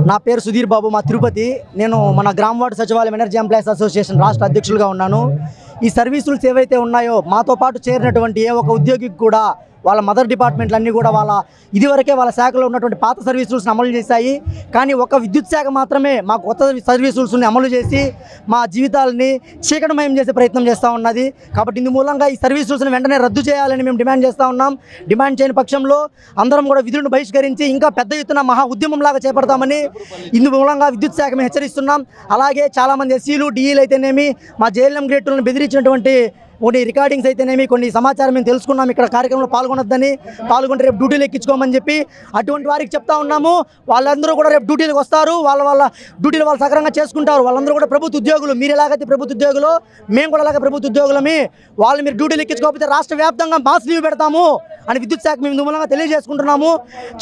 నా పేరు సుధీర్ బాబు, మా తిరుపతి. నేను మన గ్రామ వార్డు సచివాలయం ఎనర్జీ ఎంప్లాయీస్ అసోసియేషన్ రాష్ట్ర అధ్యక్షులుగా ఉన్నాను. ఈ సర్వీసులు ఏవైతే ఉన్నాయో మాతో పాటు చేరినటువంటి ఏ ఒక ఉద్యోగికి కూడా వాళ్ళ మదర్ డిపార్ట్మెంట్లు అన్నీ కూడా ఇదివరకే వాళ్ళ శాఖలో ఉన్నటువంటి పాత సర్వీస్ రూల్స్ని అమలు చేశాయి. కానీ ఒక విద్యుత్ శాఖ మాత్రమే మా కొత్త సర్వీస్ రూల్స్ని అమలు చేసి మా జీవితాలని చీకటిమయం చేసే ప్రయత్నం చేస్తూ ఉన్నది. కాబట్టి ఇందు మూలంగా ఈ సర్వీస్ రూల్స్ని వెంటనే రద్దు చేయాలని మేము డిమాండ్ చేస్తూ ఉన్నాం. డిమాండ్ చేయని పక్షంలో అందరం కూడా విధులను బహిష్కరించి ఇంకా పెద్ద ఎత్తున మహా ఉద్యమంలాగా చేపడతామని ఇందు మూలంగా విద్యుత్ శాఖ మేము హెచ్చరిస్తున్నాం. అలాగే చాలామంది ఎస్సీలు డిఈలు అయితేనేమి మా జేఎల్ఎం గ్రేడ్లను బెదిరించినటువంటి కొన్ని రికార్డింగ్స్ అయితేనేమి కొన్ని సమాచారం మేము తెలుసుకున్నాం. ఇక్కడ కార్యక్రమంలో పాల్గొంటే రేపు డ్యూటీలు ఎక్కించుకోమని చెప్పి అటువంటి వారికి చెప్తా ఉన్నాము. వాళ్ళందరూ కూడా రేపు డ్యూటీలకు వస్తారు, వాళ్ళ డ్యూటీలు వాళ్ళు సక్రమంగా చేసుకుంటారు. వాళ్ళందరూ కూడా ప్రభుత్వ ఉద్యోగులు. మీరు ఎలాగైతే ప్రభుత్వ ఉద్యోగులు, మేము కూడా అలాగే ప్రభుత్వ ఉద్యోగులమే. వాళ్ళు మీరు డ్యూటీలు ఎక్కించుకోకపోతే రాష్ట్ర వ్యాప్తంగా మాస్ లీవ్ పెడతాము అని విద్యుత్ శాఖ మేము మూలంగా తెలియజేసుకుంటున్నాము.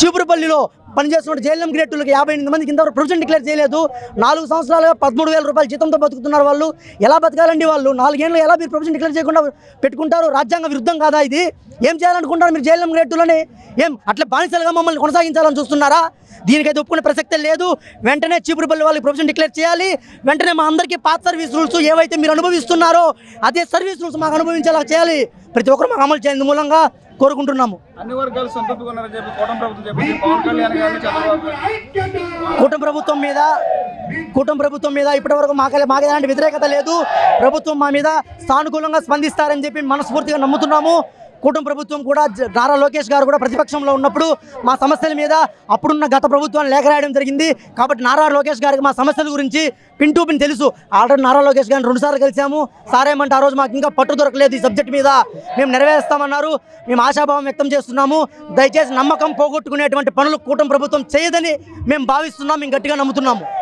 చీపురుపల్లిలో పనిచేస్తున్న జేఎల్ఎం గ్రేడ్లకు 58 మందికి ఇంతవరకు ప్రొవిజన్ డిక్లేర్ చేయలేదు. 4 సంవత్సరాలుగా 13,000 రూపాయల జీతంతో బతుకుతున్నారు. వాళ్ళు ఎలా బతకాలండి? వాళ్ళు 4 ఏళ్ళు ఎలా మీరు ప్రొవిజన్ డిక్లేర్ చేయకుండా పెట్టుకుంటారు? రాజ్యాంగ విరుద్ధం కాదా ఇది? ఏం చేయాలనుకుంటారు మీరు జేఎల్ఎం గ్రేడ్లని? ఏం అట్లా బానిసలుగా మమ్మల్ని కొనసాగించాలని చూస్తున్నారా? దీనికైతే ఒప్పుకునే ప్రసక్తే లేదు. వెంటనే చీపురుపల్లి వాళ్ళకి ప్రొవిజన్ డిక్లేర్ చేయాలి. వెంటనే మా అందరికీ పాత సర్వీస్ రూల్స్ ఏవైతే మీరు అనుభవిస్తున్నారో అదే సర్వీస్ రూల్స్ మాకు అనుభవించేలా చేయాలి. ప్రతి ఒక్కరు మాకు అమలు చేయాలి మూలంగా కోరుకుంటున్నాము. అన్ని వర్గాలు సంతృప్తిగా చెప్పి కూటమి ప్రభుత్వం చెప్పింది. పవన్ కళ్యాణ్ గారిని చంద్రబాబు కూటమి ప్రభుత్వం మీద ఇప్పటివరకు మాకు ఎలాంటి వ్యతిరేకత లేదు. ప్రభుత్వం మా మీద సానుకూలంగా స్పందిస్తారని చెప్పి మనస్ఫూర్తిగా నమ్ముతున్నాము. కూటమి ప్రభుత్వం కూడా నారా లోకేష్ గారు కూడా ప్రతిపక్షంలో ఉన్నప్పుడు మా సమస్యల మీద అప్పుడున్న గత ప్రభుత్వాన్ని లేఖ రాయడం జరిగింది. కాబట్టి నారా లోకేష్ గారికి మా సమస్యల గురించి పిన్ టు పిన్ తెలుసు. ఆల్రెడీ నారా లోకేష్ గారిని 2 సార్లు కలిసాము. సారేమంటే ఆ రోజు మాకు ఇంకా పట్టు దొరకలేదు ఈ సబ్జెక్ట్ మీద, మేము నెరవేరుస్తామన్నారు. మేము ఆశాభావం వ్యక్తం చేస్తున్నాము. దయచేసి నమ్మకం పోగొట్టుకునేటువంటి పనులు కూటమి ప్రభుత్వం చేయదని మేము భావిస్తున్నాం. మేము గట్టిగా నమ్ముతున్నాము.